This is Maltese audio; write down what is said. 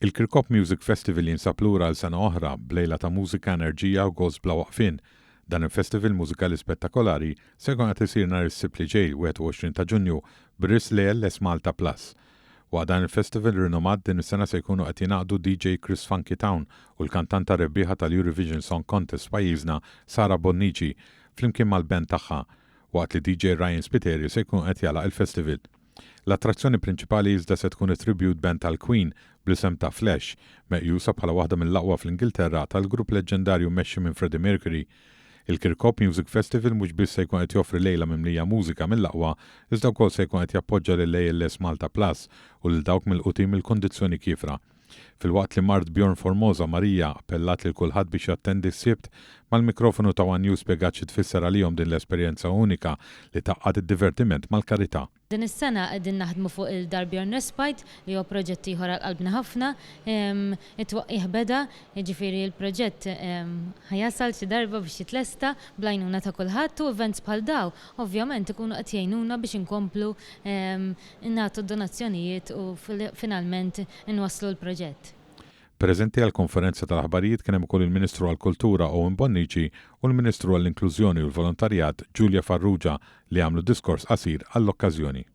Il-Kirkop Music Festival jinsab lura għal sena oħra b'lejla ta' mużika, enerġija u gost bla waqfien. Dan il-festival mużikali spettakolari se jkun qed isir nhar is-Sibt li ġej 21 ta' Ġunju b'Ris Les Malta Plus. Waqt dan il-festival rinomat din is-sena se jkunu qed jingħaqdu DJ Chris Funky Town u l-kantanta rebbieħa tal-Eurovision Song Contest pajjiżna Sara Bonnici flimkien mal-band tagħha waqt li DJ Ryan Spiteri se jkun qed jalaq il-festival. L-attrazzjoni prinċipali iżda se tkun it-tribute band tal-Queen bl-isem ta' Flash, meqjusa bħala waħda mill-aqwa fl-Ingilterra tal-grupp leġendarju mmexxi minn Freddie Mercury. Il-Kirkop Music Festival mhux biss se jkun qed joffri lejla mimlija mużika mill-aqwa, iżda wkoll se jkun qed jappoġġja lil-ALS Malta Plus u lil dawk mill-qutim il-kondizzjoni kifra. Fil-waqt li Mart Bjorn Formosa Marija appellat lil kulħadd biex jattendi s-sibt, mal-mikrofonu ta' One News spjegat xi tfisser għalihom din l-esperjenza unika li taqqad id-divertiment mal-karità. Din is-sena qegħdin naħdmu fuq il-Darbion Respite li huwa proġett ieħor qalbna ħafna. It-twaqqih beda, jiġifieri l-proġett ħajasal xi darba biex jitlesta bl-għajnuna ta' kulħadd u events bħal daw ovvjament ikunu qed jgħinuna biex inkomplu nagħtu donazzjonijiet u finalment inwasslu l-proġett. Preżenti għall-konferenza tal-aħbarijiet kien hemm ukoll il-Ministru għall-Kultura Owen Bonnici u l-Ministru għall-Inklużjoni u l-Volontarjat Giulia Farrugia li għamlu diskors qasir għall-okkażjoni.